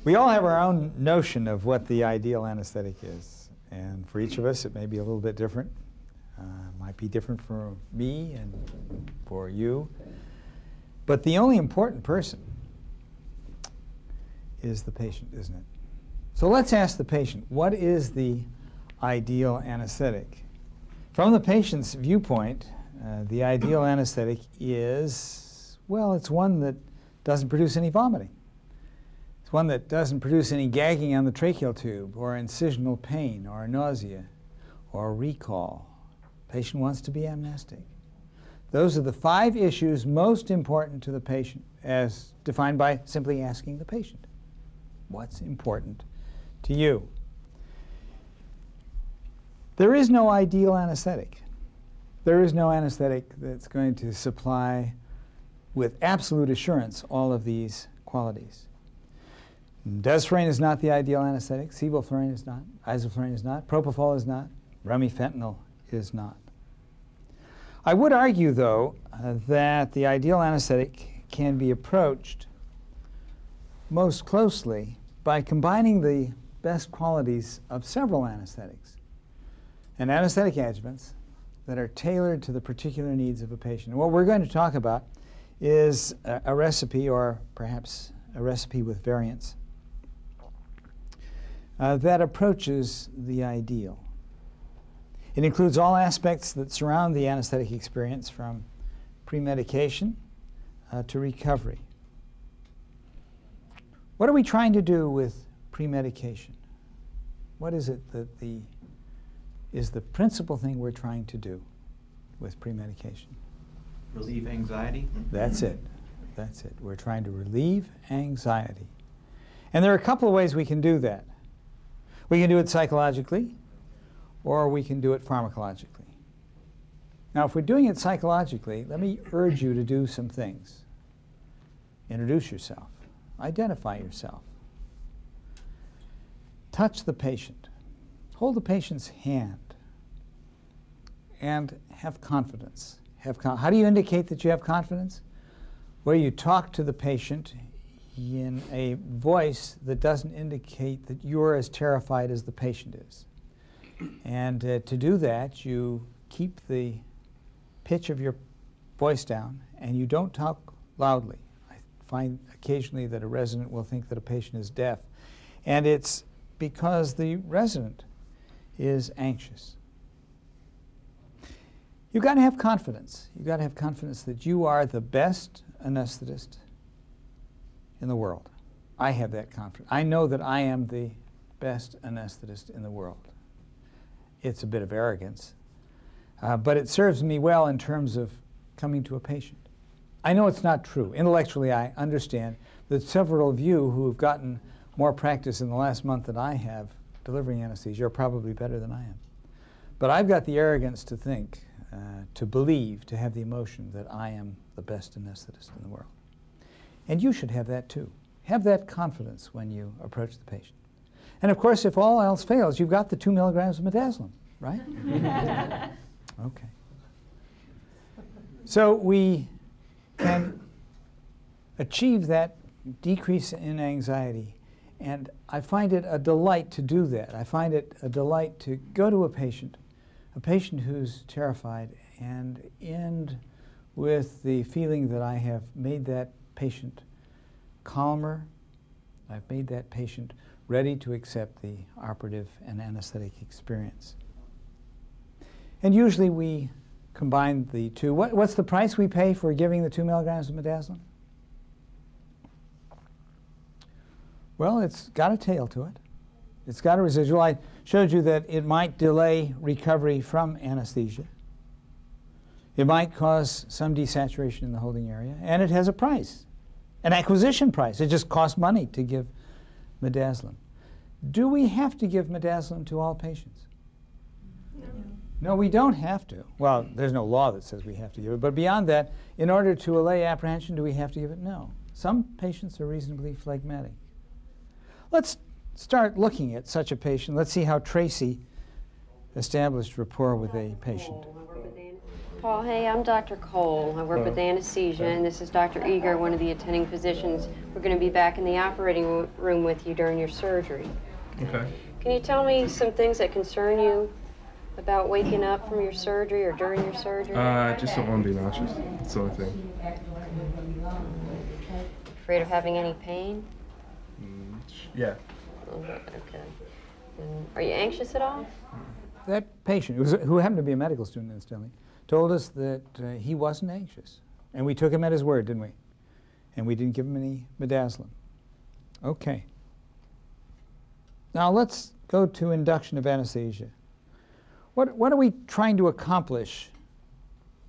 We all have our own notion of what the ideal anesthetic is. And for each of us, it may be a little bit different. Might be different for me and for you. But the only important person is the patient, isn't it? So let's ask the patient, what is the ideal anesthetic? From the patient's viewpoint, the ideal anesthetic is, well, it's one that doesn't produce any vomiting. It's one that doesn't produce any gagging on the tracheal tube, or incisional pain, or nausea, or recall. Patient wants to be amnestic. Those are the 5 issues most important to the patient, as defined by simply asking the patient, what's important to you? There is no ideal anesthetic. There is no anesthetic that's going to supply with absolute assurance all of these qualities. Desflurane is not the ideal anesthetic. Sevoflurane is not. Isoflurane is not. Propofol is not. Remifentanil is not. I would argue, though, that the ideal anesthetic can be approached most closely by combining the best qualities of several anesthetics and anesthetic adjuvants that are tailored to the particular needs of a patient. And what we're going to talk about is a recipe, or perhaps a recipe with variants, that approaches the ideal. It includes all aspects that surround the anesthetic experience, from pre-medication to recovery. What are we trying to do with pre-medication? What is it that is the principal thing we're trying to do with pre-medication? Relieve anxiety? That's it. That's it. We're trying to relieve anxiety. And there are a couple of ways we can do that. We can do it psychologically, or we can do it pharmacologically. Now, if we're doing it psychologically, let me urge you to do some things. Introduce yourself. Identify yourself. Touch the patient. Hold the patient's hand. And have confidence. How do you indicate that you have confidence? Well, you talk to the patient in a voice that doesn't indicate that you're as terrified as the patient is. And to do that, you keep the pitch of your voice down, and you don't talk loudly. I find occasionally that a resident will think that a patient is deaf, and it's because the resident is anxious. You've got to have confidence. You've got to have confidence that you are the best anesthetist in the world. I have that confidence. I know that I am the best anesthetist in the world. It's a bit of arrogance, but it serves me well in terms of coming to a patient. I know it's not true. Intellectually, I understand that several of you who have gotten more practice in the last month than I have delivering anesthesia are probably better than I am. But I've got the arrogance to think, to believe, to have the emotion that I am the best anesthetist in the world. And you should have that too. Have that confidence when you approach the patient. And of course, if all else fails, you've got the 2 milligrams of midazolam, right? Okay. So we can achieve that decrease in anxiety. And I find it a delight to do that. I find it a delight to go to a patient who's terrified, and end with the feeling that I have made that patient calmer. I've made that patient ready to accept the operative and anesthetic experience. And usually we combine the two. What's the price we pay for giving the 2 milligrams of midazolam? Well, it's got a tail to it. It's got a residual. I showed you that it might delay recovery from anesthesia. It might cause some desaturation in the holding area, and it has a price, an acquisition price. It just costs money to give midazolam. Do we have to give midazolam to all patients? No. No, we don't have to. Well, there's no law that says we have to give it, but beyond that, in order to allay apprehension, do we have to give it? No. Some patients are reasonably phlegmatic. Let's start looking at such a patient. Let's see how Tracy established rapport with a patient. Paul. Hey, I'm Dr. Cole. I work with anesthesia, and this is Dr. Eger, one of the attending physicians. We're going to be back in the operating room with you during your surgery. Okay. Can you tell me some things that concern you about waking up from your surgery or during your surgery? I just don't want to be nauseous. That's the only thing. Afraid of having any pain? Yeah. Okay. And are you anxious at all? That patient, who happened to be a medical student incidentally, told us that he wasn't anxious. And we took him at his word, didn't we? And we didn't give him any midazolam. Okay. Now let's go to induction of anesthesia. What are we trying to accomplish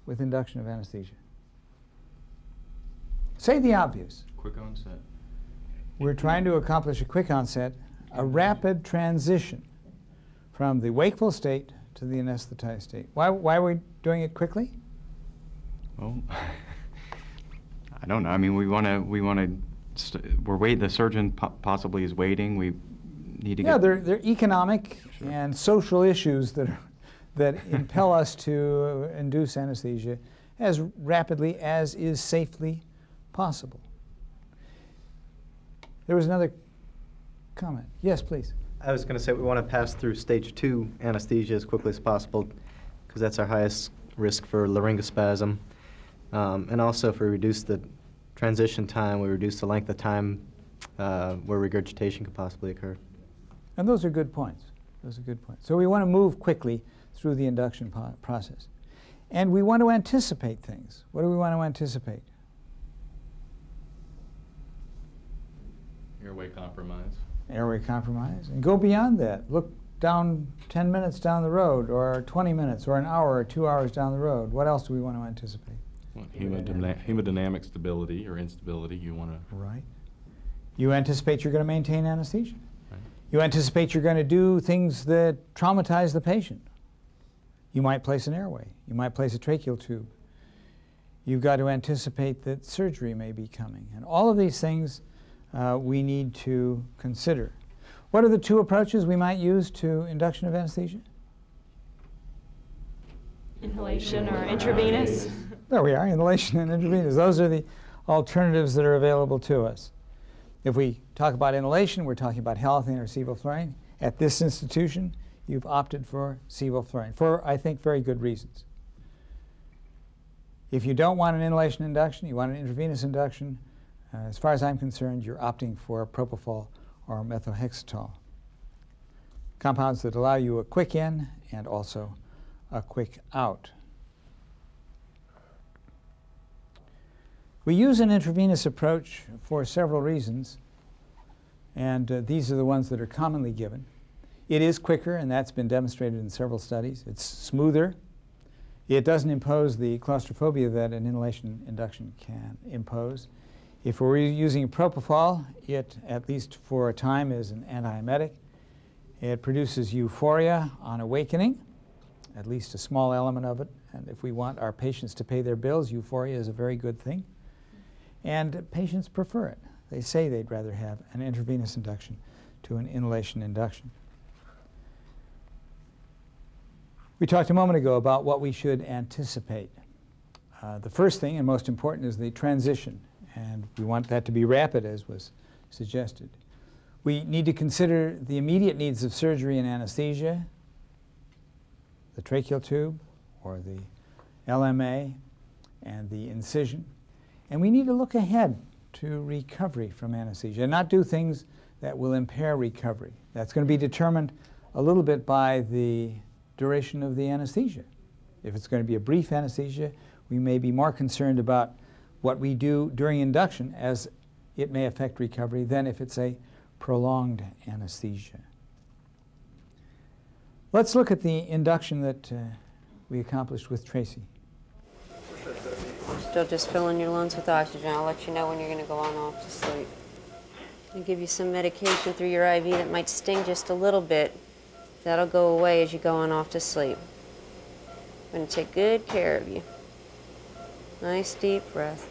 with induction of anesthesia? Say the obvious. Quick onset. We're trying to accomplish a quick onset, a rapid transition from the wakeful state to the anesthetized state. Why are we doing it quickly? Well, I don't know. I mean, the surgeon possibly is waiting. We need to get... Yeah, they're economic and social issues that impel us to induce anesthesia as rapidly as is safely possible. There was another comment. Yes, please. I was going to say we want to pass through stage 2 anesthesia as quickly as possible because that's our highest risk for laryngospasm. And also if we reduce the transition time, we reduce the length of time where regurgitation could possibly occur. And those are good points. Those are good points. So we want to move quickly through the induction process. And we want to anticipate things. What do we want to anticipate? Airway compromise. Airway compromise. And go beyond that. Look down 10 minutes down the road, or 20 minutes, or an hour, or 2 hours down the road. What else do we want to anticipate? Well, hemodynamic stability or instability, you want to... Right. You anticipate you're going to maintain anesthesia. Right. You anticipate you're going to do things that traumatize the patient. You might place an airway. You might place a tracheal tube. You've got to anticipate that surgery may be coming. And all of these things we need to consider. What are the two approaches we might use to induction of anesthesia? Inhalation or intravenous. There we are, inhalation and intravenous. Those are the alternatives that are available to us. If we talk about inhalation, we're talking about halothane or sevoflurane. At this institution, you've opted for sevoflurane for, I think, very good reasons. If you don't want an inhalation induction, you want an intravenous induction, as far as I'm concerned, you're opting for propofol or methotrexate. Compounds that allow you a quick in and also a quick out. We use an intravenous approach for several reasons, and these are the ones that are commonly given. It is quicker, and that's been demonstrated in several studies. It's smoother. It doesn't impose the claustrophobia that an inhalation induction can impose. If we're using propofol, it, at least for a time, is an antiemetic. It produces euphoria on awakening, at least a small element of it. And if we want our patients to pay their bills, euphoria is a very good thing. And patients prefer it. They say they'd rather have an intravenous induction to an inhalation induction. We talked a moment ago about what we should anticipate. The first thing and most important is the transition. And we want that to be rapid, as was suggested. We need to consider the immediate needs of surgery and anesthesia, the tracheal tube, or the LMA, and the incision. And we need to look ahead to recovery from anesthesia and not do things that will impair recovery. That's going to be determined a little bit by the duration of the anesthesia. If it's going to be a brief anesthesia, we may be more concerned about what we do during induction, as it may affect recovery, than if it's a prolonged anesthesia. Let's look at the induction that we accomplished with Tracy. Still just filling your lungs with oxygen. I'll let you know when you're going to go on off to sleep. I'll give you some medication through your IV that might sting just a little bit. That'll go away as you go on off to sleep. I'm going to take good care of you. Nice deep breath.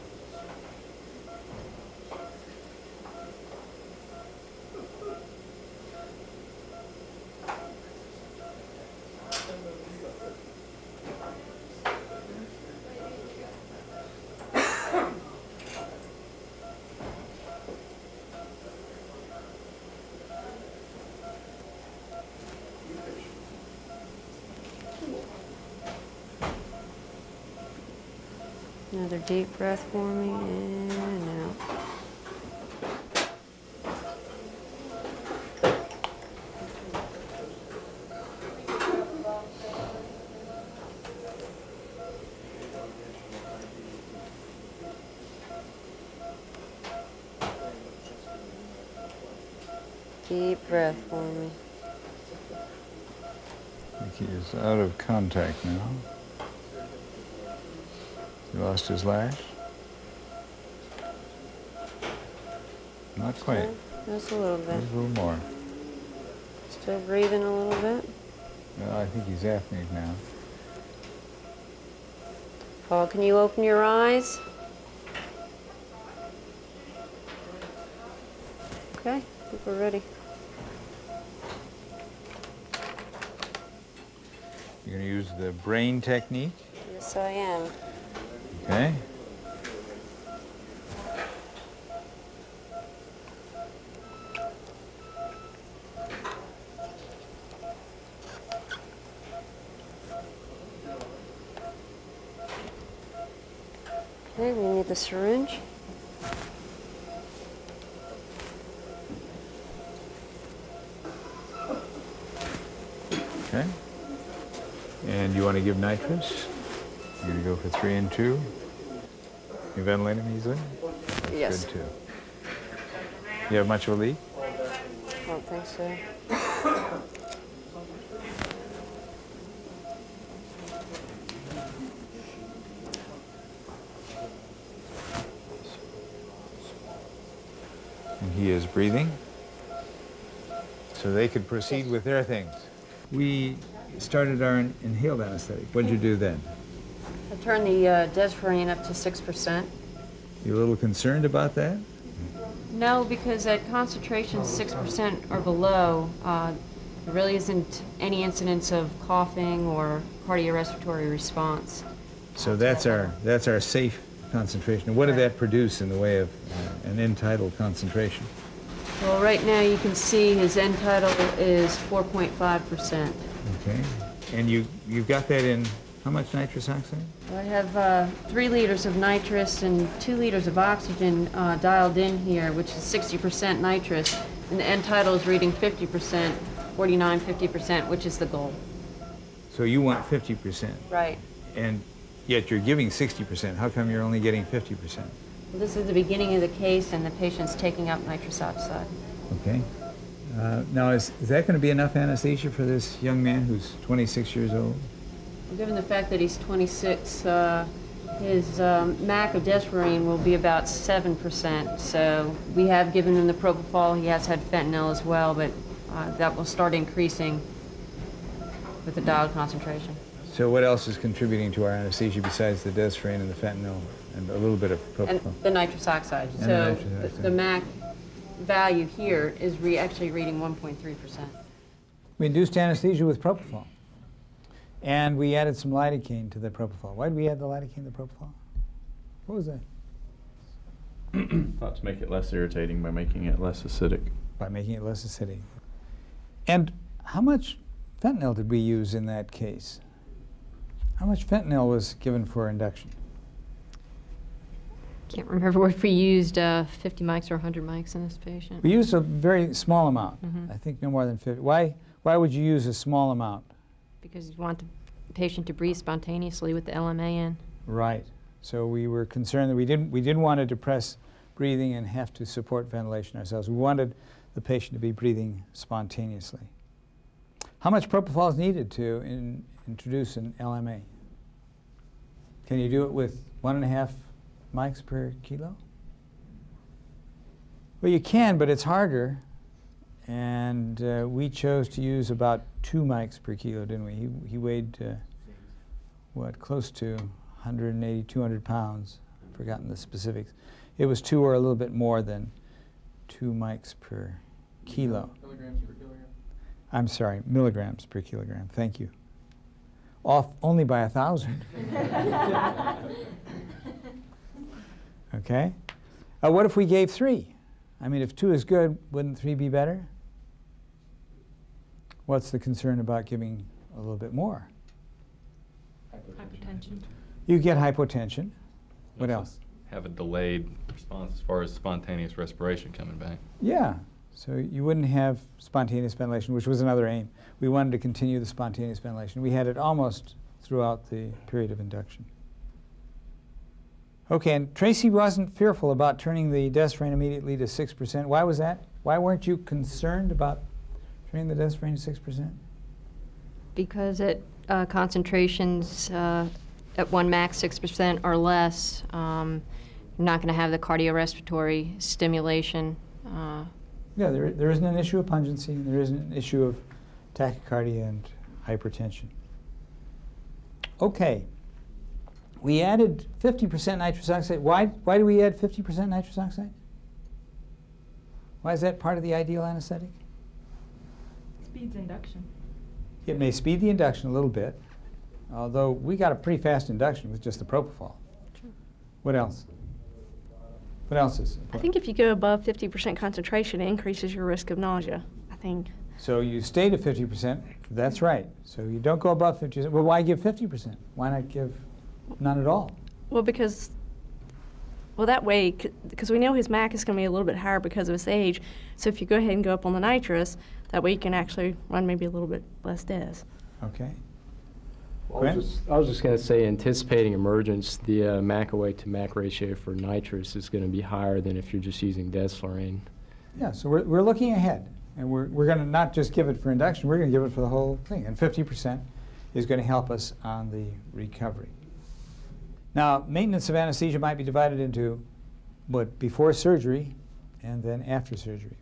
Another deep breath for me, in and out. Deep breath for me. I think he is out of contact now. He lost his lash? Not quite. Okay, just a little bit. There's a little more. Still breathing a little bit. Well, I think he's apneic now. Paul, can you open your eyes? Okay, I think we're ready. You're going to use the brain technique? Yes, I am. Okay. Okay, we need the syringe. Okay. And you want to give nitrous? You're going to go for 3 and 2. You ventilate him easily? Yes. Good, too. You have much of a leak? I don't think so. And he is breathing. So they could proceed with their things. We started our inhaled anesthetic. What did you do then? I turned the desferrine up to 6%. You a little concerned about that? No, because at concentrations 6% or below, there really isn't any incidence of coughing or cardiorespiratory response. So that's our safe concentration. What did that produce in the way of an end-tidal concentration? Well, right now you can see his end tidal is 4.5%. Okay. And you've got that in how much nitrous oxide? I have 3 liters of nitrous and 2 liters of oxygen dialed in here, which is 60% nitrous, and the end tidal is reading 50%, 49, 50%, which is the goal. So you want 50%. Right. And yet you're giving 60%. How come you're only getting 50%? Well, this is the beginning of the case, and the patient's taking up nitrous oxide. Okay. Now, is that going to be enough anesthesia for this young man who's 26 years old? Given the fact that he's 26, his MAC of desferrine will be about 7%. So we have given him the propofol. He has had fentanyl as well, but that will start increasing with the dialed concentration. So what else is contributing to our anesthesia besides the desferrine and the fentanyl and a little bit of propofol? And the nitrous oxide. And So the nitrous oxide. the MAC value here is actually reading 1.3%. We induced anesthesia with propofol. And we added some lidocaine to the propofol. Why did we add the lidocaine to the propofol? What was that? Thought to make it less irritating by making it less acidic. By making it less acidic. And how much fentanyl did we use in that case? How much fentanyl was given for induction? Can't remember if we used 50 mics or 100 mics in this patient. We used a very small amount. Mhm. I think no more than 50. Why would you use a small amount? Because you want the patient to breathe spontaneously with the LMA in. Right. So we were concerned that we didn't want to depress breathing and have to support ventilation ourselves. We wanted the patient to be breathing spontaneously. How much propofol is needed to introduce an LMA? Can you do it with 1.5 mics per kilo? Well, you can, but it's harder. And we chose to use about 2 mics per kilo, didn't we? He weighed, what, close to 180, 200 pounds. I've forgotten the specifics. It was 2 or a little bit more than 2 mics per kilo. Milligrams per kilogram? I'm sorry, milligrams per kilogram. Thank you. Off only by 1,000. Okay? What if we gave 3? I mean, if 2 is good, wouldn't 3 be better? What's the concern about giving a little bit more? Hypertension. You get hypotension. What Also else? Have a delayed response as far as spontaneous respiration coming back. Yeah, so you wouldn't have spontaneous ventilation, which was another aim. We wanted to continue the spontaneous ventilation. We had it almost throughout the period of induction. Okay, and Tracy wasn't fearful about turning the desifrane immediately to 6%. Why was that? Why weren't you concerned about turning the desifrane to 6%? Because at concentrations at 1 max 6% or less, you're not going to have the cardiorespiratory stimulation. Yeah, there isn't an issue of pungency, and there isn't an issue of tachycardia and hypertension. Okay. We added 50% nitrous oxide. Why do we add 50% nitrous oxide? Why is that part of the ideal anesthetic? Speeds induction. It may speed the induction a little bit, although we got a pretty fast induction with just the propofol. Sure. What else? What else is important? I think if you go above 50% concentration, it increases your risk of nausea, I think. So you stayed at 50%. That's right. So you don't go above 50%. Well, why give 50%? Why not give none at all? Well, that way, because we know his MAC is going to be a little bit higher because of his age, so if you go ahead and go up on the nitrous, that way you can actually run maybe a little bit less des. Okay. I was just going to say, anticipating emergence, the MAC away to MAC ratio for nitrous is going to be higher than if you're just using desflurane. Yeah, so we're looking ahead, and we're going to not just give it for induction, we're going to give it for the whole thing, and 50% is going to help us on the recovery. Now, maintenance of anesthesia might be divided into what, before surgery and then after surgery,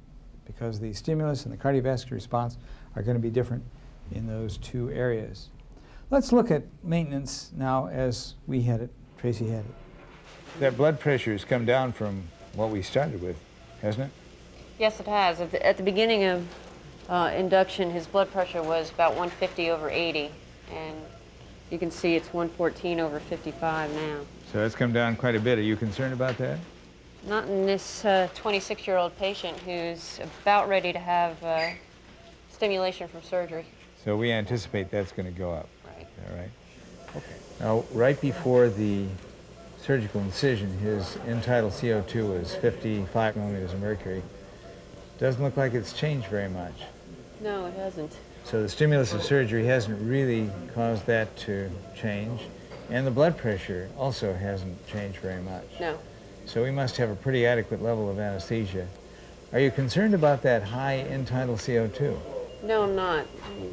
because the stimulus and the cardiovascular response are going to be different in those two areas. Let's look at maintenance now as we had it, Tracy had it. That blood pressure has come down from what we started with, hasn't it? Yes, it has. At the beginning of induction, his blood pressure was about 150/80, and you can see it's 114/55 now. So it's come down quite a bit. Are you concerned about that? Not in this 26-year-old patient who's about ready to have stimulation from surgery. So we anticipate that's going to go up. Right. All right. Okay. Now, right before the surgical incision, his end-tidal CO2 was 55 millimeters of mercury. Doesn't look like it's changed very much. No, it hasn't. So the stimulus of surgery hasn't really caused that to change. And the blood pressure also hasn't changed very much. No. So we must have a pretty adequate level of anesthesia. Are you concerned about that high end-tidal CO2? No, I'm not.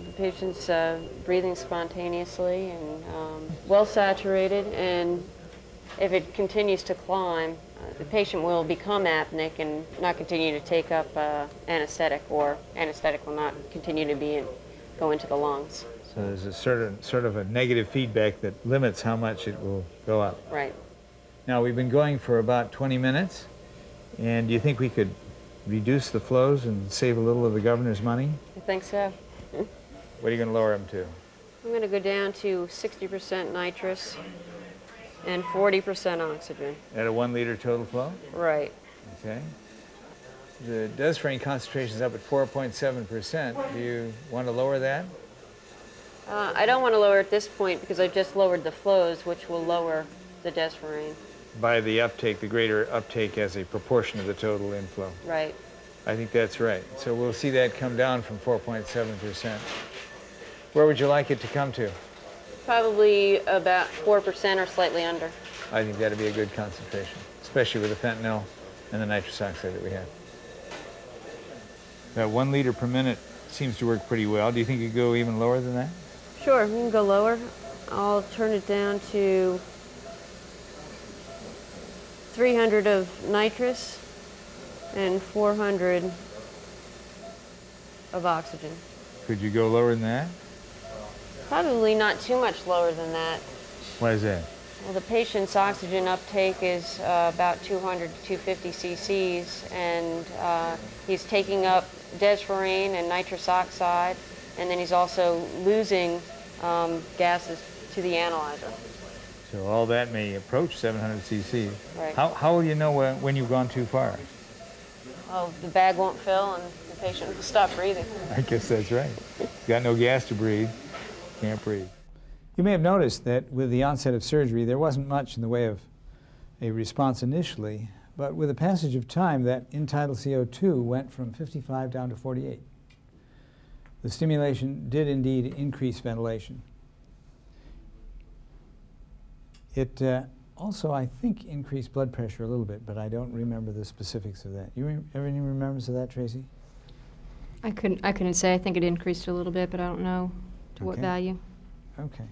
The patient's breathing spontaneously and well saturated, and if it continues to climb, the patient will become apneic and not continue to take up anesthetic, or anesthetic will not continue to go into the lungs. So there's a sort of a negative feedback that limits how much it will go up. Right. Now, we've been going for about 20 minutes, and do you think we could reduce the flows and save a little of the governor's money? I think so. What are you going to lower them to? I'm going to go down to 60% nitrous and 40% oxygen. At a 1 liter total flow? Right. Okay. The desifrane concentration is up at 4.7%. Do you want to lower that? I don't want to lower at this point because I've just lowered the flows, which will lower the desifrane. By the uptake, the greater uptake as a proportion of the total inflow. Right. I think that's right. So we'll see that come down from 4.7%. Where would you like it to come to? Probably about 4% or slightly under. I think that'd be a good concentration, especially with the fentanyl and the nitrous oxide that we have. That 1 liter per minute seems to work pretty well. Do you think you could go even lower than that? Sure, we can go lower. I'll turn it down to 300 of nitrous and 400 of oxygen. Could you go lower than that? Probably not too much lower than that. Why is that? Well, the patient's oxygen uptake is about 200 to 250 cc's, and he's taking up desflurane and nitrous oxide, and then he's also losing gases to the analyzer. So all that may approach 700 cc's. Right. How will you know when you've gone too far? Oh, the bag won't fill and the patient will stop breathing. I guess that's right. Got no gas to breathe, can't breathe. You may have noticed that with the onset of surgery, there wasn't much in the way of a response initially, but with the passage of time, that end-tidal CO2 went from 55 down to 48. The stimulation did indeed increase ventilation. It also, I think, increased blood pressure a little bit, but I don't remember the specifics of that. You have any remembrance of that, Tracy? I couldn't say. I think it increased a little bit, but I don't know to what Okay. value. Okay.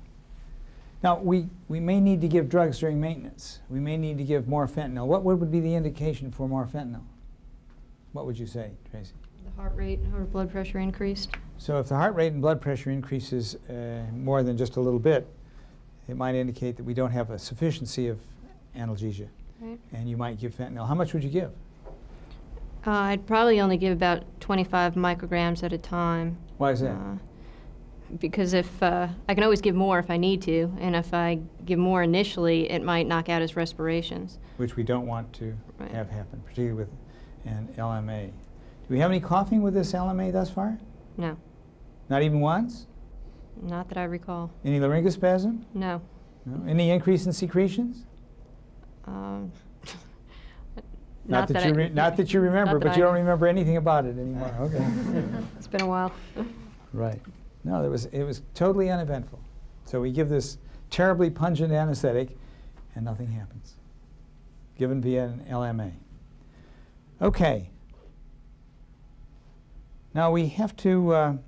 Now, we may need to give drugs during maintenance. We may need to give more fentanyl. What would be the indication for more fentanyl? What would you say, Tracy? The heart rate or blood pressure increased. So if the heart rate and blood pressure increases more than just a little bit, it might indicate that we don't have a sufficiency of analgesia. Right. And you might give fentanyl. How much would you give? I'd probably only give about 25 micrograms at a time. Why is that? Because if I can always give more if I need to, and if I give more initially, it might knock out his respirations. Which we don't want to Right. have happen, particularly with an LMA. Do we have any coughing with this LMA thus far? No, Not even once? not that I recall. Any laryngospasm? No. No? Any increase in secretions? Not that you remember, not but that you I- don't remember anything about it anymore. Okay. It's been a while. Right. No, it was totally uneventful. So we give this terribly pungent anesthetic, and nothing happens. Given via an LMA. Okay. Now we have to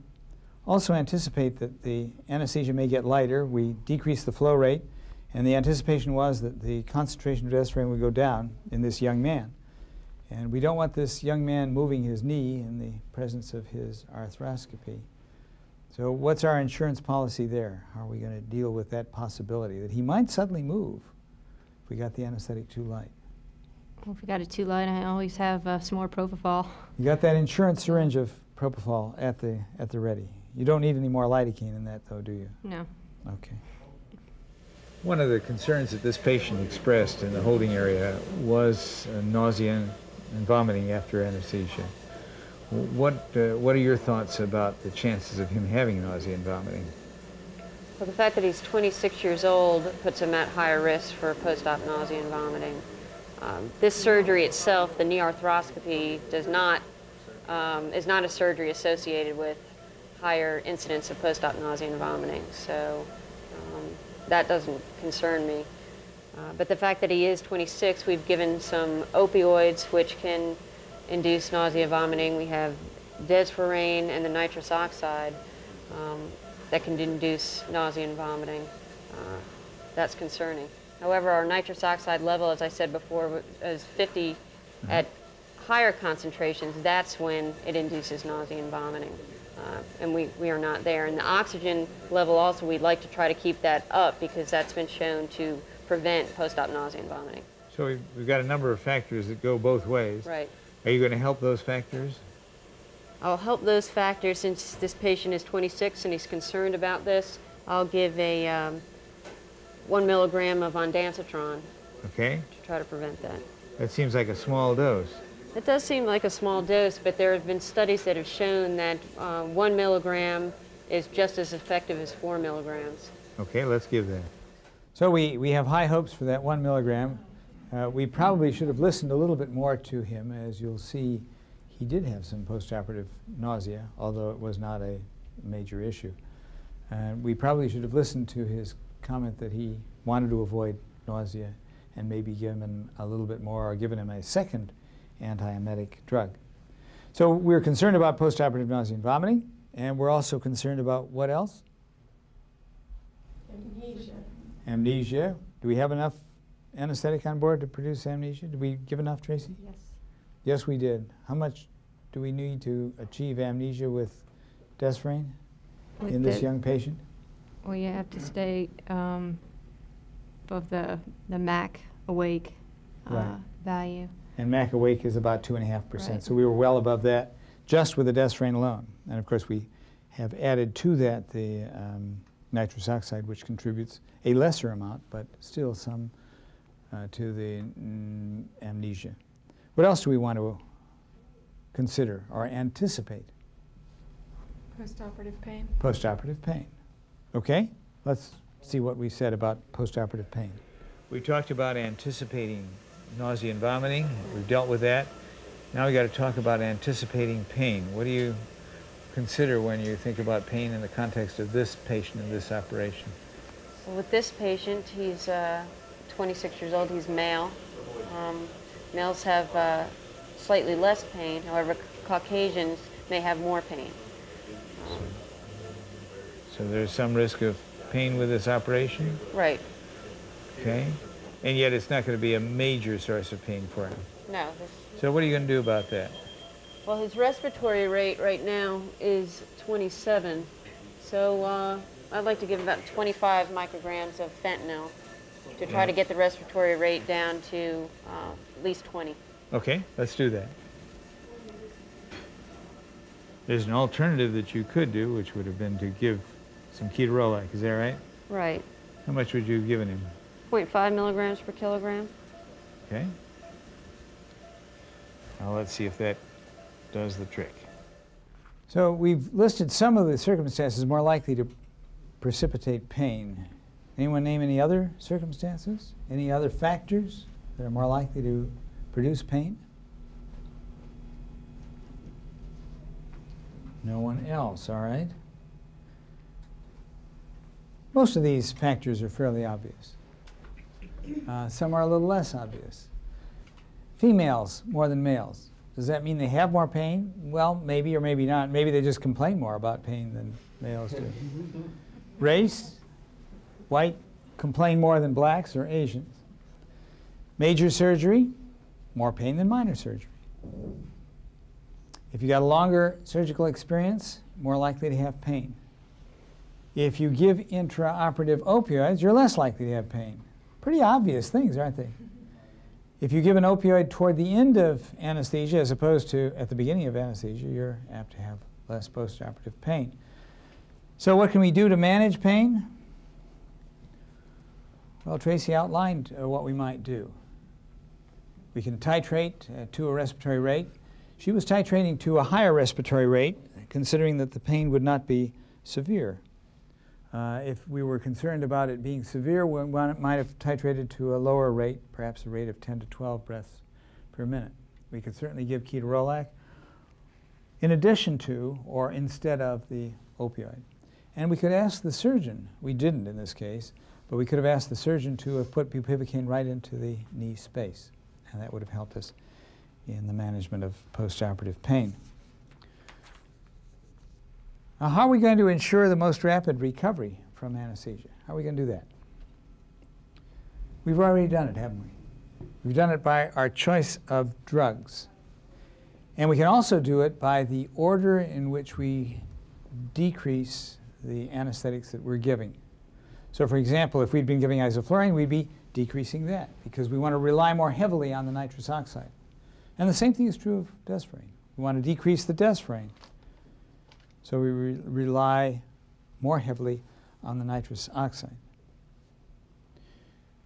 also anticipate that the anesthesia may get lighter. We decrease the flow rate, and the anticipation was that the concentration of desferrin would go down in this young man. And we don't want this young man moving his knee in the presence of his arthroscopy. So what's our insurance policy there? How are we going to deal with that possibility that he might suddenly move if we got the anesthetic too light? Well, if we got it too light, I always have some more propofol. You got that insurance syringe of propofol at the ready. You don't need any more lidocaine in that, though, do you? No. Okay. One of the concerns that this patient expressed in the holding area was nausea and vomiting after anesthesia. What are your thoughts about the chances of him having nausea and vomiting? Well, the fact that he's 26 years old puts him at higher risk for post-op nausea and vomiting. This surgery itself, the knee arthroscopy, is not a surgery associated with higher incidence of post-op nausea and vomiting. So that doesn't concern me. But the fact that he is 26, we've given some opioids which can induce nausea and vomiting. We have desferrine and the nitrous oxide that can induce nausea and vomiting. That's concerning. However, our nitrous oxide level, as I said before, is 50 at higher concentrations. That's when it induces nausea and vomiting. And we are not there. And the oxygen level also, we'd like to try to keep that up because that's been shown to prevent post-op nausea and vomiting. So we've got a number of factors that go both ways. Right. Are you going to help those factors? I'll help those factors since this patient is 26 and he's concerned about this. I'll give a 1 milligram of ondansetron Okay. to try to prevent that. That seems like a small dose. It does seem like a small dose, but there have been studies that have shown that 1 milligram is just as effective as 4 milligrams. Okay, let's give that. So we have high hopes for that 1 milligram. We probably should have listened a little bit more to him. As you'll see, he did have some postoperative nausea, although it was not a major issue. We probably should have listened to his comment that he wanted to avoid nausea and maybe given him a little bit more or given him a second antiemetic drug. So we're concerned about postoperative nausea and vomiting, and we're also concerned about what else? Amnesia. Amnesia. Do we have enough anesthetic on board to produce amnesia? Did we give enough, Tracy? Yes. Yes, we did. How much do we need to achieve amnesia with desferrine in this young patient? Well, you have to stay above the MAC awake Right. value. And MAC awake is about 2.5%. Right. So we were well above that just with the desferrine alone. And of course, we have added to that the nitrous oxide, which contributes a lesser amount, but still some to the amnesia. What else do we want to consider or anticipate? Postoperative pain. Postoperative pain. Okay, let's see what we said about postoperative pain. We talked about anticipating nausea and vomiting. We've dealt with that. Now we got to talk about anticipating pain. What do you consider when you think about pain in the context of this patient in this operation? So with this patient, he's 26 years old. He's male. Males have slightly less pain. However, Caucasians may have more pain. So there's some risk of pain with this operation? Right. Okay. And yet it's not going to be a major source of pain for him? No. So what are you going to do about that? Well, his respiratory rate right now is 27. So I'd like to give about 25 micrograms of fentanyl to try to get the respiratory rate down to at least 20. Okay, let's do that. There's an alternative that you could do, which would have been to give some ketorolac. Is that right? Right. How much would you have given him? 0.5 milligrams per kilogram. Okay. Now let's see if that does the trick. So we've listed some of the circumstances more likely to precipitate pain. Anyone name any other circumstances? Any other factors that are more likely to produce pain? No one else, all right. Most of these factors are fairly obvious. Some are a little less obvious. Females more than males. Does that mean they have more pain? Well, maybe or maybe not. Maybe they just complain more about pain than males do. Race, white complain more than blacks or Asians. Major surgery, more pain than minor surgery. If you got a longer surgical experience, more likely to have pain. If you give intraoperative opioids, you're less likely to have pain. Pretty obvious things, aren't they? If you give an opioid toward the end of anesthesia as opposed to at the beginning of anesthesia, you're apt to have less postoperative pain. So what can we do to manage pain? Well, Tracy outlined what we might do. We can titrate to a respiratory rate. She was titrating to a higher respiratory rate, considering that the pain would not be severe. If we were concerned about it being severe, we might have titrated to a lower rate, perhaps a rate of 10 to 12 breaths per minute. We could certainly give ketorolac in addition to or instead of the opioid. And we could ask the surgeon, we didn't in this case, but we could have asked the surgeon to have put bupivacaine right into the knee space, and that would have helped us in the management of postoperative pain. Now, how are we going to ensure the most rapid recovery from anesthesia? How are we going to do that? We've already done it, haven't we? We've done it by our choice of drugs. And we can also do it by the order in which we decrease the anesthetics that we're giving. So, for example, if we'd been giving isoflurane, we'd be decreasing that because we want to rely more heavily on the nitrous oxide. And the same thing is true of desferrine. We want to decrease the desferrine. So we rely more heavily on the nitrous oxide.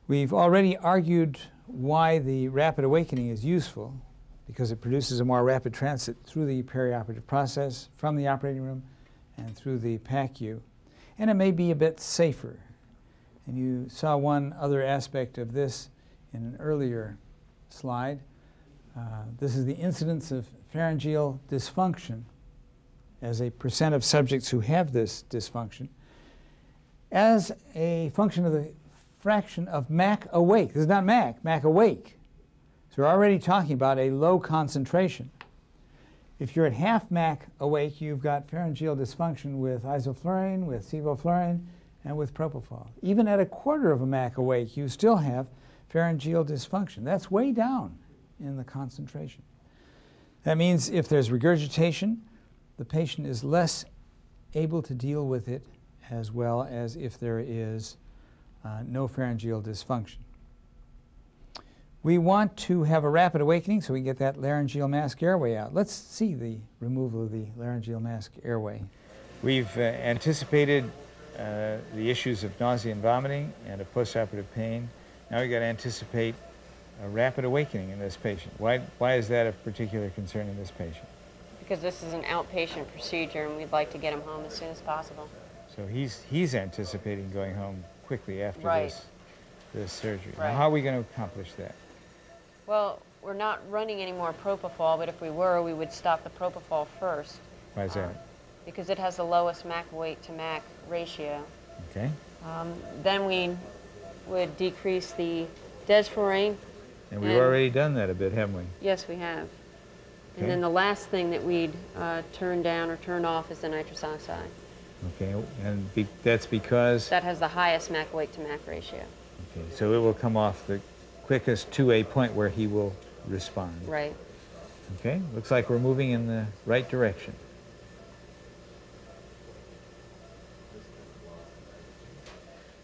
We've already argued why the rapid awakening is useful, because it produces a more rapid transit through the perioperative process, from the operating room and through the PACU. And it may be a bit safer. And you saw one other aspect of this in an earlier slide. This is the incidence of pharyngeal dysfunction as a percent of subjects who have this dysfunction as a function of the fraction of MAC awake. This is not MAC, MAC awake. So we're already talking about a low concentration. If you're at half MAC awake, you've got pharyngeal dysfunction with isoflurane, with sevoflurane, and with propofol. Even at a quarter of a MAC awake, you still have pharyngeal dysfunction. That's way down in the concentration. That means if there's regurgitation, the patient is less able to deal with it as well as if there is no pharyngeal dysfunction. We want to have a rapid awakening so we can get that laryngeal mask airway out. Let's see the removal of the laryngeal mask airway. We've anticipated the issues of nausea and vomiting and of postoperative pain. Now we've got to anticipate a rapid awakening in this patient. Why is that of particular concern in this patient? Because this is an outpatient procedure and we'd like to get him home as soon as possible. So he's anticipating going home quickly after Right. this. this surgery. Right. Now, how are we going to accomplish that? Well, we're not running any more propofol, but if we were, we would stop the propofol first. Why is that? Because it has the lowest MAC weight to MAC ratio. Okay. Then we would decrease the desflurane. And we've already done that a bit, haven't we? Yes, we have. Okay. And then the last thing that we'd turn down or turn off is the nitrous oxide. Okay, and that's because? That has the highest MAC weight to MAC ratio. Okay, so it will come off the quickest to a point where he will respond. Right. Okay, looks like we're moving in the right direction.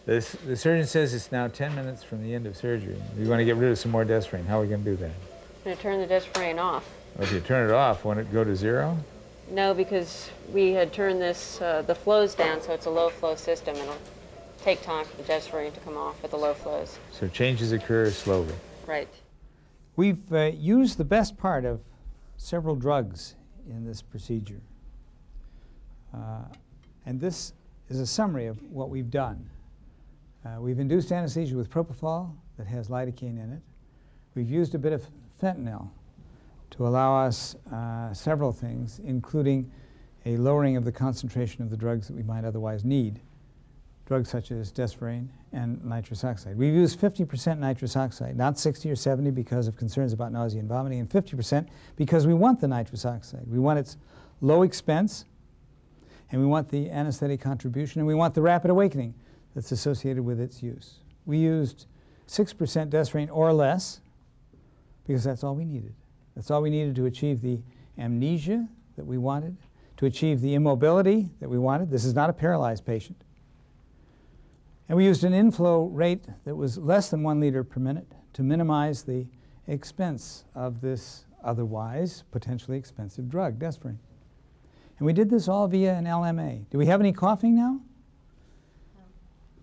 The surgeon says it's now 10 minutes from the end of surgery. We want to get rid of some more desflurane. How are we going to do that? I'm going to turn the desflurane off. Well, if you turn it off, won't it go to zero? No, because we had turned this, the flows down, so it's a low flow system. It'll take time for the desflurane to come off with the low flows. So changes occur slowly. Right. We've used the best part of several drugs in this procedure. And this is a summary of what we've done. We've induced anesthesia with propofol that has lidocaine in it. We've used a bit of fentanyl to allow us several things, including a lowering of the concentration of the drugs that we might otherwise need, drugs such as desflurane and nitrous oxide. We've used 50% nitrous oxide, not 60 or 70 because of concerns about nausea and vomiting, and 50% because we want the nitrous oxide. We want its low expense, and we want the anesthetic contribution, and we want the rapid awakening that's associated with its use. We used 6% desflurane or less because that's all we needed. That's all we needed to achieve the amnesia that we wanted, to achieve the immobility that we wanted. This is not a paralyzed patient. And we used an inflow rate that was less than 1 liter per minute to minimize the expense of this otherwise potentially expensive drug, desflurane. And we did this all via an LMA. Do we have any coughing now?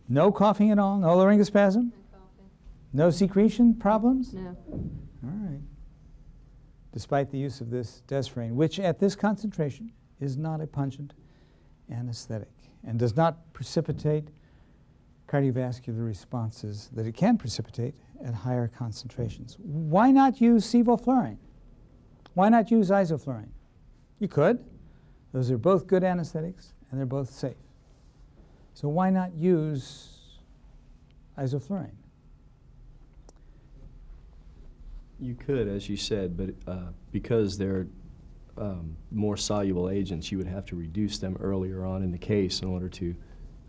No coughing at all? No laryngospasm? No coughing. No secretion problems? No. All right. Despite the use of this desflurane, which at this concentration is not a pungent anesthetic and does not precipitate cardiovascular responses that it can precipitate at higher concentrations. Why not use sevoflurane? Why not use isoflurane? You could. Those are both good anesthetics and they're both safe. So why not use isoflurane? You could, as you said, but because they're more soluble agents, you would have to reduce them earlier on in the case in order to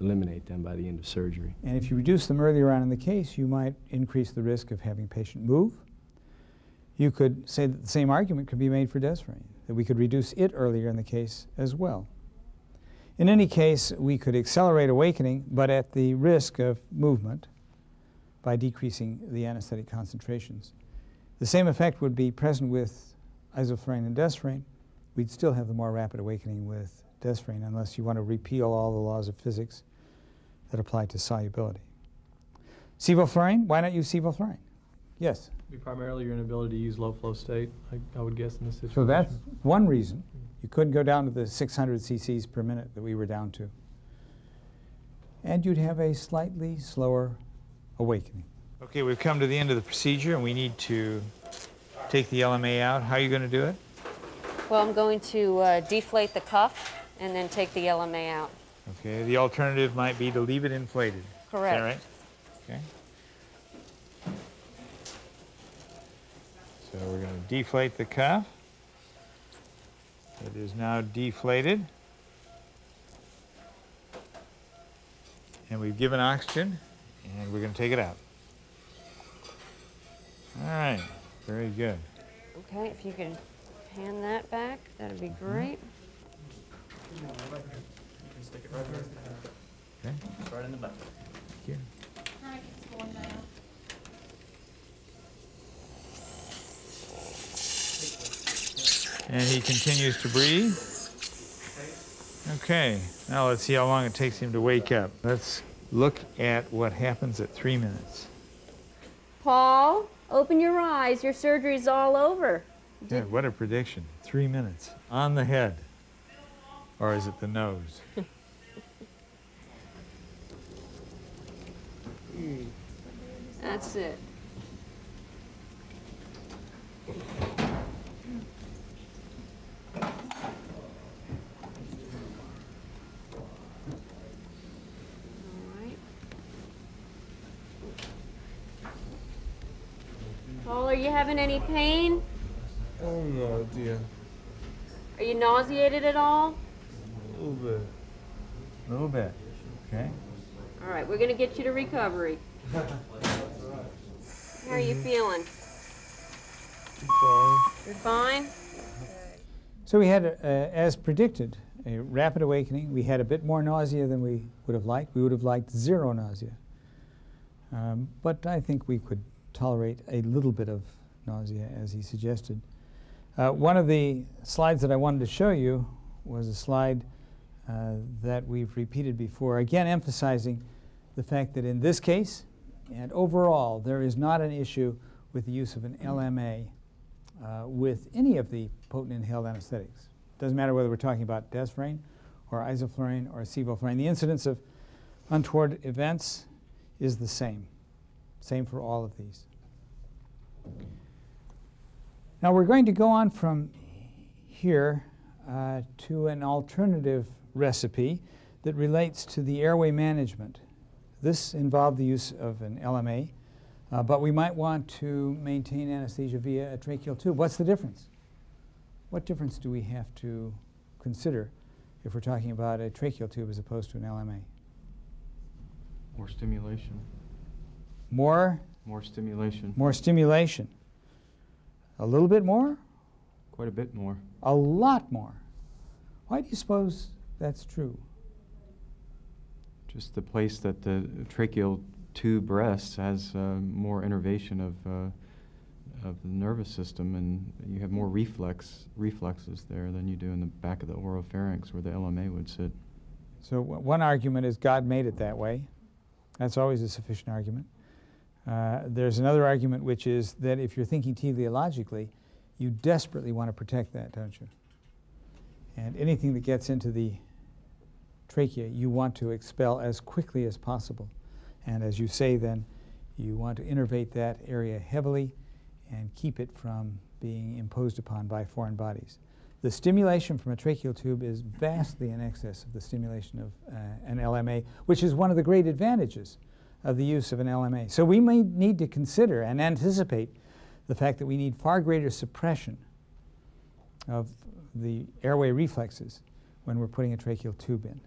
eliminate them by the end of surgery. And if you reduce them earlier on in the case, you might increase the risk of having patient move. You could say that the same argument could be made for desflurane, that we could reduce it earlier in the case as well. In any case, we could accelerate awakening, but at the risk of movement by decreasing the anesthetic concentrations. The same effect would be present with isoflurane and desflurane. We'd still have the more rapid awakening with desflurane unless you want to repeal all the laws of physics that apply to solubility. Sevoflurane, why not use sevoflurane? Yes? Be primarily your inability to use low flow state, I would guess, in this situation. So that's one reason. You couldn't go down to the 600 cc's per minute that we were down to. And you'd have a slightly slower awakening. Okay, we've come to the end of the procedure and we need to take the LMA out. How are you going to do it? Well, I'm going to deflate the cuff and then take the LMA out. Okay, the alternative might be to leave it inflated. Correct. Is that right? Okay. So we're going to deflate the cuff. It is now deflated. And we've given oxygen, and we're going to take it out. All right, very good. Okay, if you could hand that back, that'd be great. You can stick it right there. Okay. It's right in the back. Thank you. And he continues to breathe. Okay, now let's see how long it takes him to wake up. Let's look at what happens at 3 minutes. Paul, open your eyes. Your surgery's all over. Yeah, what a prediction. 3 minutes. On the head. Or is it the nose? That's it. Paul, are you having any pain? Oh no, dear. Are you nauseated at all? A little bit. A little bit. Okay. All right, we're going to get you to recovery. How are you feeling? Fine. You're fine? So we had, as predicted, a rapid awakening. We had a bit more nausea than we would have liked. We would have liked 0 nausea. But I think we could tolerate a little bit of nausea, as he suggested. One of the slides that I wanted to show you was a slide that we've repeated before, again emphasizing the fact that in this case, and overall, there is not an issue with the use of an LMA with any of the potent inhaled anesthetics. Doesn't matter whether we're talking about desflurane or isoflurane or sevoflurane. The incidence of untoward events is the same. Same for all of these. Now we're going to go on from here to an alternative recipe that relates to the airway management. This involved the use of an LMA, but we might want to maintain anesthesia via a tracheal tube. What's the difference? What difference do we have to consider if we're talking about a tracheal tube as opposed to an LMA? More stimulation. More? More stimulation. More stimulation. A little bit more? Quite a bit more. A lot more. Why do you suppose that's true? Just the place that the tracheal tube rests has more innervation of the nervous system, and you have more reflexes there than you do in the back of the oropharynx where the LMA would sit. So one argument is God made it that way. That's always a sufficient argument. There's another argument, which is that if you're thinking teleologically, you desperately want to protect that, don't you? And anything that gets into the trachea, you want to expel as quickly as possible. And as you say, then, you want to innervate that area heavily and keep it from being imposed upon by foreign bodies. The stimulation from a tracheal tube is vastly in excess of the stimulation of an LMA, which is one of the great advantages of the use of an LMA. So we may need to consider and anticipate the fact that we need far greater suppression of the airway reflexes when we're putting a tracheal tube in.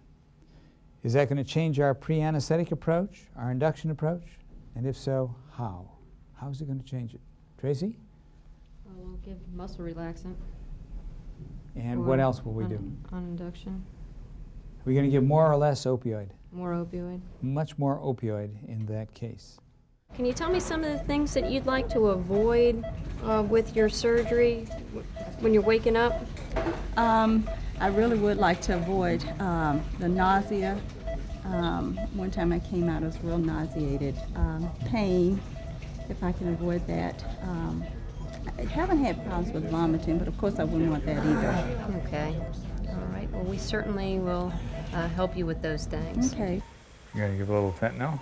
Is that going to change our pre-anesthetic approach, our induction approach? And if so, how? How is it going to change it? Tracy? Well, we'll give muscle relaxant. And what else will we do? On induction. Are we going to give more or less opioid? More opioid. Much more opioid in that case. Can you tell me some of the things that you'd like to avoid with your surgery when you're waking up? I really would like to avoid the nausea. One time I came out, I was real nauseated. Pain, if I can avoid that. I haven't had problems with vomiting, but of course I wouldn't want that either. Okay. All right. Well, we certainly will help you with those things. Okay. You're going to give a little fentanyl?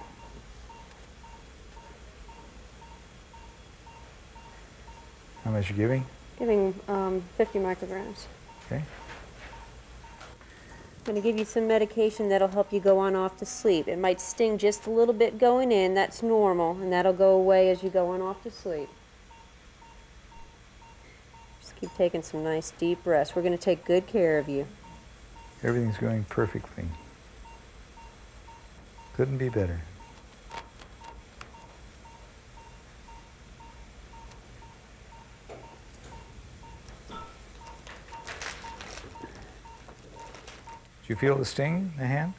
How much are you giving? Giving 50 micrograms. Okay. I'm going to give you some medication that'll help you go on off to sleep. It might sting just a little bit going in, that's normal, and that'll go away as you go on off to sleep. Just keep taking some nice deep breaths. We're going to take good care of you. Everything's going perfectly. Couldn't be better. Do you feel the sting in the hand?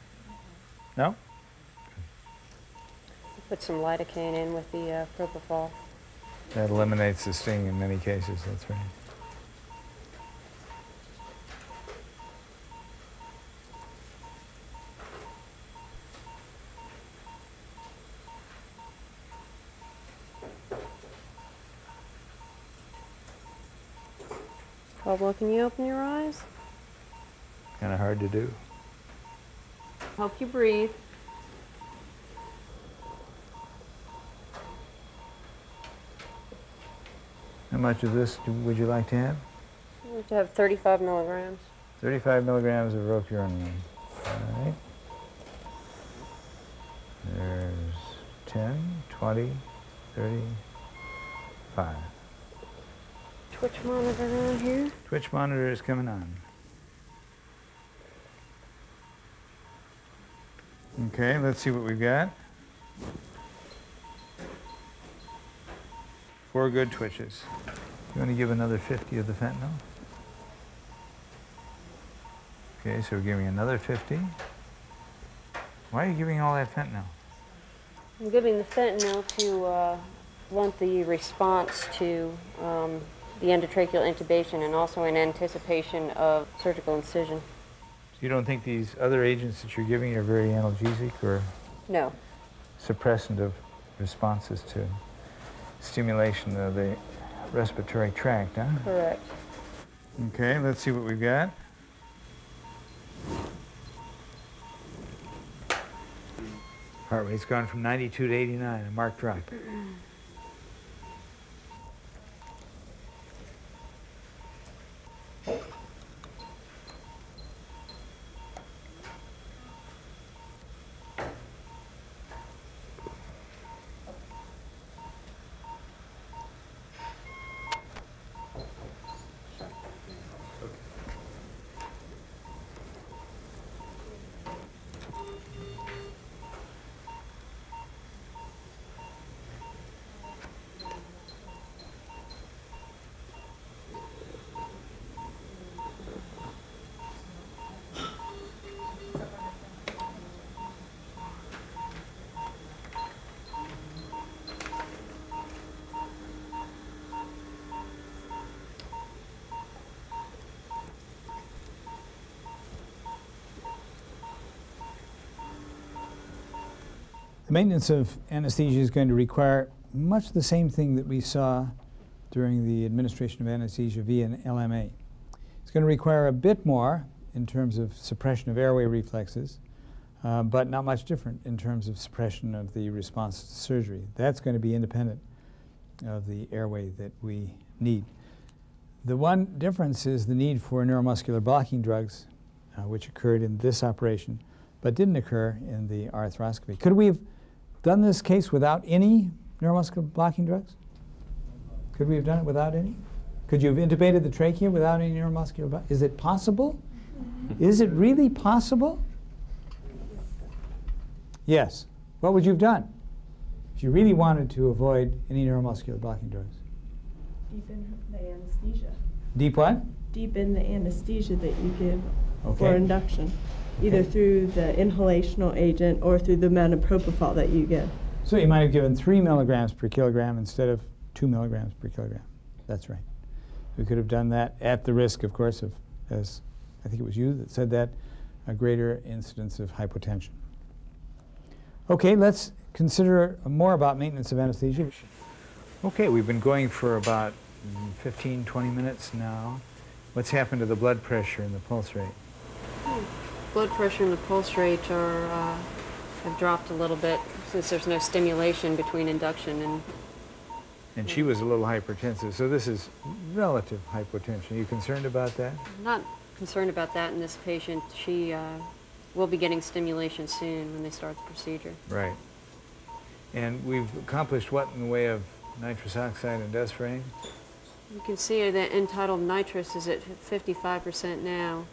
No? Put some lidocaine in with the propofol. That eliminates the sting in many cases, that's right. Pablo, can you open your eyes? Kind of hard to do. Hope you breathe. much of this would you like to have? You have to have 35 milligrams. 35 milligrams of ropuronium. All right. There's 10, 20, 35. Twitch monitor on here. Twitch monitor is coming on. Okay, let's see what we've got. 4 good twitches. You want to give another 50 of the fentanyl? Okay, so we're giving another 50. Why are you giving all that fentanyl? I'm giving the fentanyl to blunt the response to the endotracheal intubation and also in anticipation of surgical incision. You don't think these other agents that you're giving are very analgesic or No. suppressant of responses to stimulation of the respiratory tract, huh? Correct. Okay, let's see what we've got. Heart rate's gone from 92 to 89, a marked drop. The maintenance of anesthesia is going to require much the same thing that we saw during the administration of anesthesia via an LMA. It's going to require a bit more in terms of suppression of airway reflexes, but not much different in terms of suppression of the response to surgery. That's going to be independent of the airway that we need. The one difference is the need for neuromuscular blocking drugs, which occurred in this operation, but didn't occur in the arthroscopy. Could we have done this case without any neuromuscular blocking drugs? Could we have done it without any? Could you have intubated the trachea without any neuromuscular block? Is it possible? Is it really possible? Yes. What would you have done if you really wanted to avoid any neuromuscular blocking drugs? Deepen the anesthesia. Deep what? Deepen the anesthesia that you give Okay. for induction, either through the inhalational agent or through the amount of propofol that you give. So you might have given 3 milligrams per kilogram instead of 2 milligrams per kilogram. That's right. We could have done that at the risk, of course, of, as I think it was you that said that, a greater incidence of hypotension. Okay, let's consider more about maintenance of anesthesia. Okay, we've been going for about 15, 20 minutes now. What's happened to the blood pressure and the pulse rate? Blood pressure and the pulse rate are, have dropped a little bit since there's no stimulation between induction and... And she was a little hypertensive, so this is relative hypotension. Are you concerned about that? I'm not concerned about that in this patient. She will be getting stimulation soon when they start the procedure. Right. And we've accomplished what in the way of nitrous oxide and desferrine? You can see that entitled nitrous is at 55% now,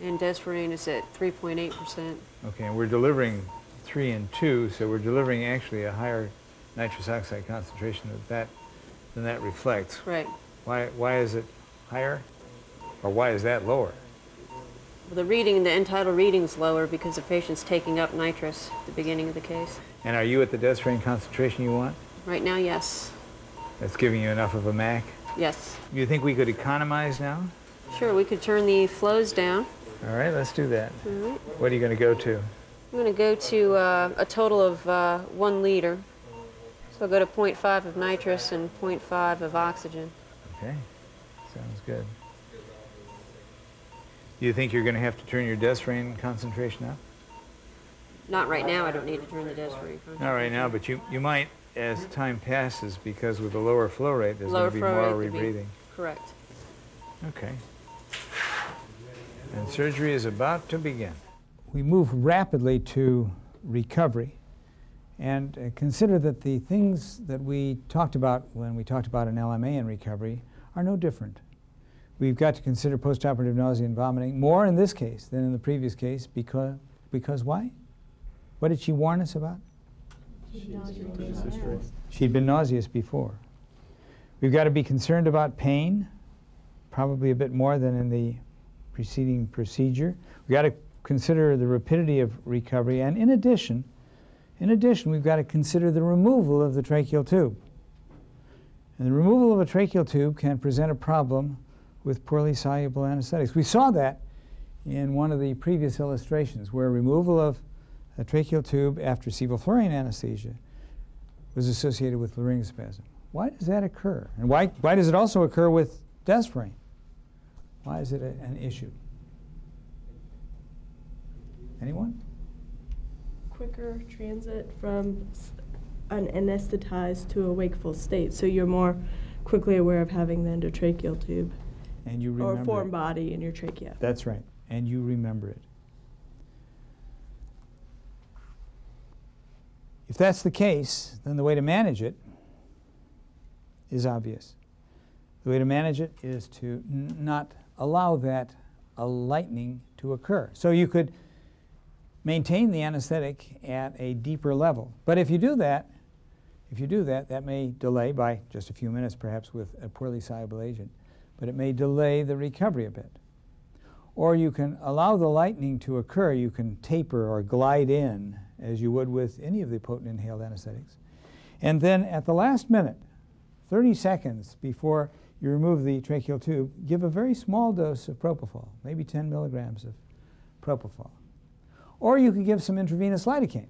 and desferrine is at 3.8%. Okay, and we're delivering 3 and 2, so we're delivering actually a higher nitrous oxide concentration than that reflects. Right. Why is it higher? Or why is that lower? Well, the entitled reading is lower because the patient's taking up nitrous at the beginning of the case. And are you at the desferrine concentration you want? Right now, yes. That's giving you enough of a MAC? Yes. You think we could economize now? Sure, we could turn the flows down. All right, let's do that. All right. What are you going to go to? I'm going to go to a total of 1 liter. So I'll go to 0.5 of nitrous and 0.5 of oxygen. Okay, sounds good. Do you think you're going to have to turn your desferrine concentration up? Not right now, I don't need to turn the dose for recon. Not right now, but you might as time passes, because with a lower flow rate, there's Lower going to be flow more rate could be- rebreathing. Correct. Okay. And surgery is about to begin. We move rapidly to recovery, and consider that the things that we talked about when we talked about an LMA in recovery are no different. We've got to consider postoperative nausea and vomiting more in this case than in the previous case, because why? What did she warn us about? She'd been nauseous before. We've got to be concerned about pain, probably a bit more than in the preceding procedure. We've got to consider the rapidity of recovery, and in addition, we've got to consider the removal of the tracheal tube. And the removal of a tracheal tube can present a problem with poorly soluble anesthetics. We saw that in one of the previous illustrations, where removal of a tracheal tube after sevoflurane anesthesia was associated with laryngospasm. Why does that occur? And why does it also occur with desferrine? Why is it an issue? Anyone? Quicker transit from an anesthetized to a wakeful state, so you're more quickly aware of having the endotracheal tube. And you remember or foreign body in your trachea. That's right, and you remember it. If that's the case, then the way to manage it is obvious. The way to manage it is to not allow that lightening to occur. So you could maintain the anesthetic at a deeper level. But if you do that, that may delay by just a few minutes, perhaps with a poorly soluble agent, but it may delay the recovery a bit. Or you can allow the lightening to occur. You can taper or glide in, as you would with any of the potent inhaled anesthetics. And then at the last minute, 30 seconds before you remove the tracheal tube, give a very small dose of propofol, maybe 10 milligrams of propofol. Or you could give some intravenous lidocaine.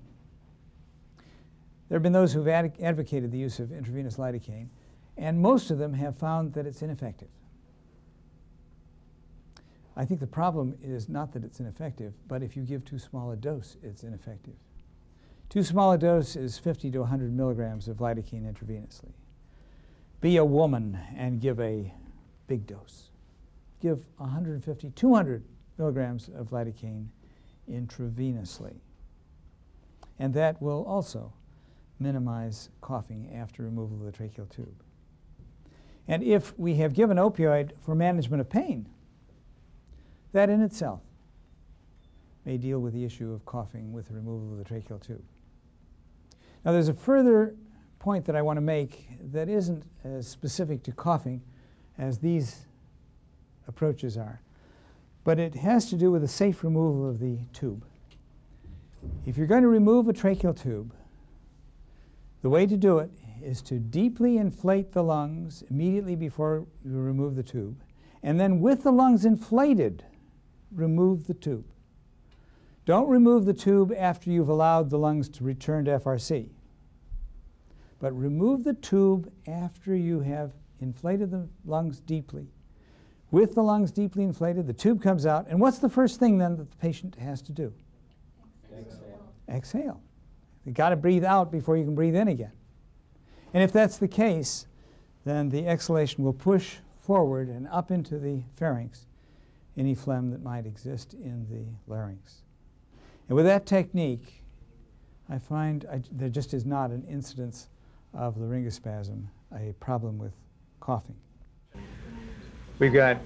There have been those who've advocated the use of intravenous lidocaine, and most of them have found that it's ineffective. I think the problem is not that it's ineffective, but if you give too small a dose, it's ineffective. Too small a dose is 50 to 100 milligrams of lidocaine intravenously. Be a woman and give a big dose. Give 150, 200 milligrams of lidocaine intravenously. And that will also minimize coughing after removal of the tracheal tube. And if we have given opioid for management of pain, that in itself may deal with the issue of coughing with the removal of the tracheal tube. Now there's a further point that I want to make that isn't as specific to coughing as these approaches are, but it has to do with the safe removal of the tube. If you're going to remove a tracheal tube, the way to do it is to deeply inflate the lungs immediately before you remove the tube, and then with the lungs inflated, remove the tube. Don't remove the tube after you've allowed the lungs to return to FRC, but remove the tube after you have inflated the lungs deeply. With the lungs deeply inflated, the tube comes out, and what's the first thing then that the patient has to do? Exhale. Exhale. You've got to breathe out before you can breathe in again. And if that's the case, then the exhalation will push forward and up into the pharynx any phlegm that might exist in the larynx. And with that technique, I find there just is not an incidence of laryngospasm, a problem with coughing. We've got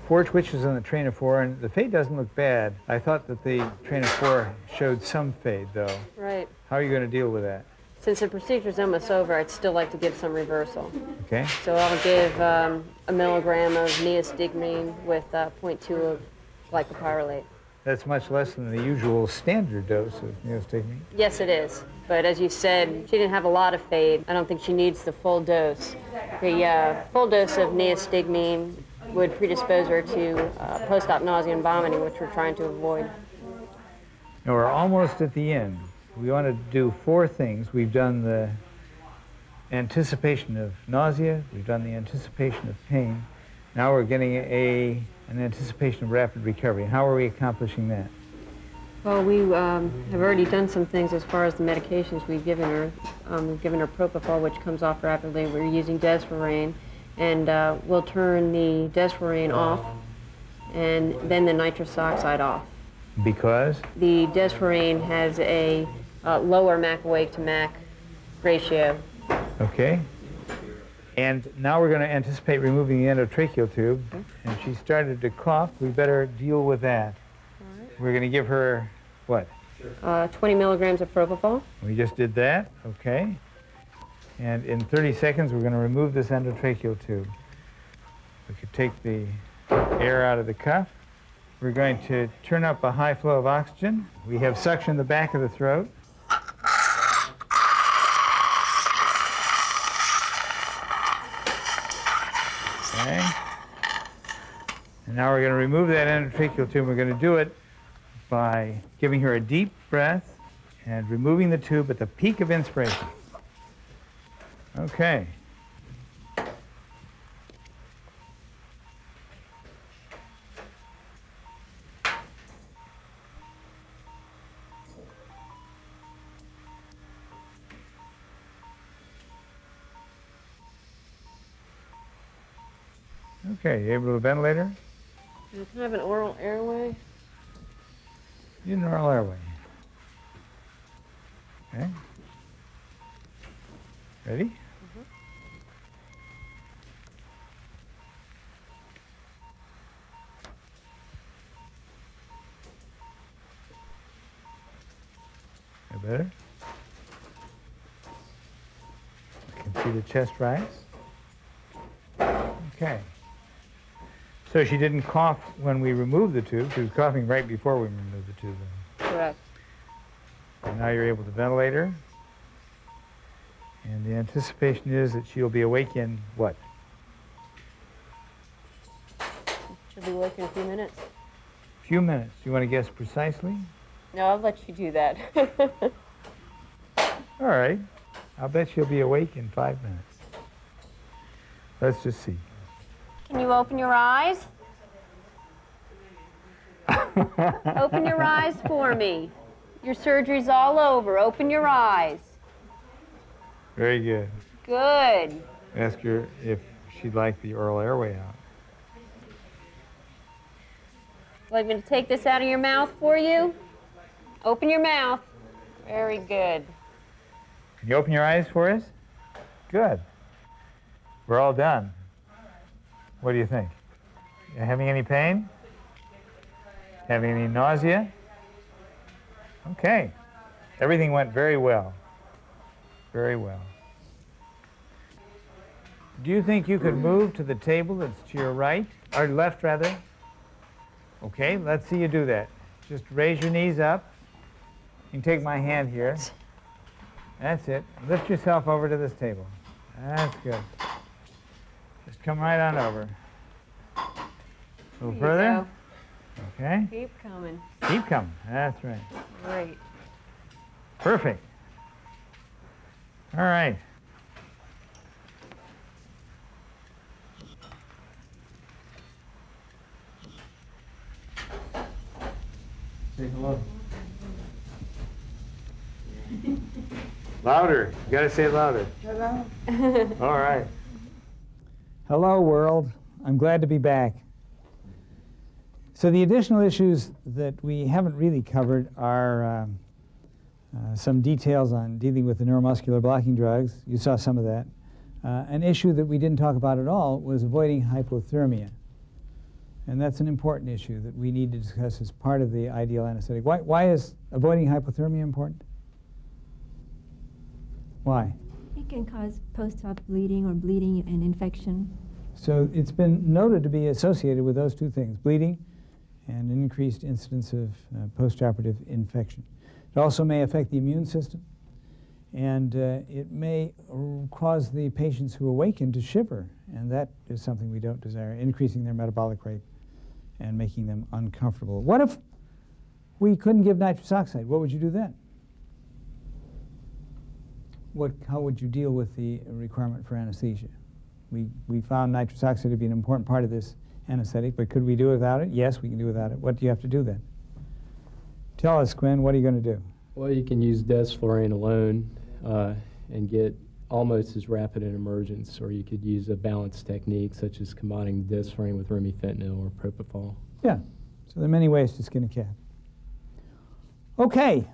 4 twitches on the train of 4, and the fade doesn't look bad. I thought that the train of 4 showed some fade, though. Right. How are you going to deal with that? Since the procedure's almost over, I'd still like to give some reversal. Okay. So I'll give a milligram of neostigmine with 0.2 of glycopyrrolate. That's much less than the usual standard dose of neostigmine. Yes, it is. But as you said, she didn't have a lot of fade. I don't think she needs the full dose. The full dose of neostigmine would predispose her to post-op nausea and vomiting, which we're trying to avoid. Now we're almost at the end. We want to do 4 things. We've done the anticipation of nausea. We've done the anticipation of pain. Now we're getting an anticipation of rapid recovery. How are we accomplishing that? Well, we have already done some things as far as the medications we've given her. We've given her propofol, which comes off rapidly. We're using desflurane, and we'll turn the desflurane off, and then the nitrous oxide off. Because? The desflurane has a lower MAC awake to MAC ratio. Okay. And now we're going to anticipate removing the endotracheal tube. Okay. And she started to cough. We better deal with that. All right. We're going to give her what? 20 milligrams of propofol. We just did that. Okay. And in 30 seconds, we're going to remove this endotracheal tube. We could take the air out of the cuff. We're going to turn up a high flow of oxygen. We have suction in the back of the throat. Okay. And now we're going to remove that endotracheal tube. We're going to do it by giving her a deep breath and removing the tube at the peak of inspiration. Okay. Okay, you able to ventilate her? Can I have an oral airway? Use an oral airway. Okay. Ready? Mm-hmm. That better? I can see the chest rise. Okay. So she didn't cough when we removed the tube. She was coughing right before we removed the tube. Correct. And now you're able to ventilate her. And the anticipation is that she'll be awake in what? She'll be awake in a few minutes. A few minutes. Do you want to guess precisely? No, I'll let you do that. All right. I'll bet she'll be awake in 5 minutes. Let's just see. Can you open your eyes? Open your eyes for me. Your surgery's all over. Open your eyes. Very good. Good. Ask her if she'd like the oral airway out. Like me to take this out of your mouth for you? Open your mouth. Very good. Can you open your eyes for us? Good. We're all done. What do you think? You having any pain? Having any nausea? Okay. Everything went very well. Very well. Do you think you could move to the table that's to your right, or left rather? Okay, let's see you do that. Just raise your knees up. You can take my hand here. That's it. Lift yourself over to this table. That's good. Just come right on over. A little further. Okay. Keep coming. Keep coming. That's right. Great. Perfect. All right. Say hello. Louder. You got to say it louder. Hello. All right. Hello, world. I'm glad to be back. So the additional issues that we haven't really covered are some details on dealing with the neuromuscular blocking drugs. You saw some of that. An issue that we didn't talk about at all was avoiding hypothermia. And that's an important issue that we need to discuss as part of the ideal anesthetic. Why is avoiding hypothermia important? Why? It can cause post-op bleeding or bleeding and infection. So it's been noted to be associated with those two things, bleeding and an increased incidence of postoperative infection. It also may affect the immune system, and it may cause the patients who awaken to shiver, and that is something we don't desire, increasing their metabolic rate and making them uncomfortable. What if we couldn't give nitrous oxide? What would you do then? How would you deal with the requirement for anesthesia? We found nitrous oxide to be an important part of this anesthetic, but could we do without it? Yes, we can do without it. What do you have to do then? Tell us, Quinn, what are you going to do? Well, you can use desflurane alone and get almost as rapid an emergence, or you could use a balanced technique such as combining desflurane with remifentanil or propofol. Yeah, so there are many ways to skin a cat. Okay.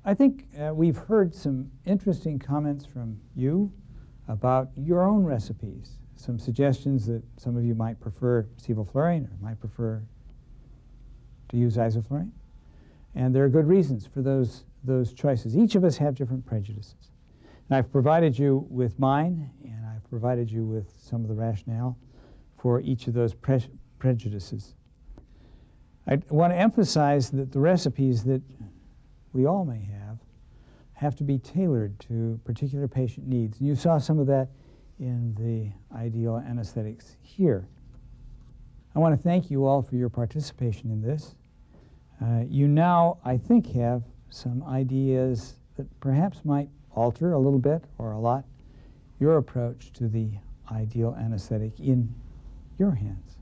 I think we've heard some interesting comments from you about your own recipes, some suggestions that some of you might prefer sevoflurane or might prefer to use isoflurane. And there are good reasons for those choices. Each of us have different prejudices. And I've provided you with mine, and I've provided you with some of the rationale for each of those prejudices. I want to emphasize that the recipes that we all may have to be tailored to particular patient needs. And you saw some of that in the ideal anesthetics here. I want to thank you all for your participation in this. You now, I think, have some ideas that perhaps might alter a little bit or a lot your approach to the ideal anesthetic in your hands.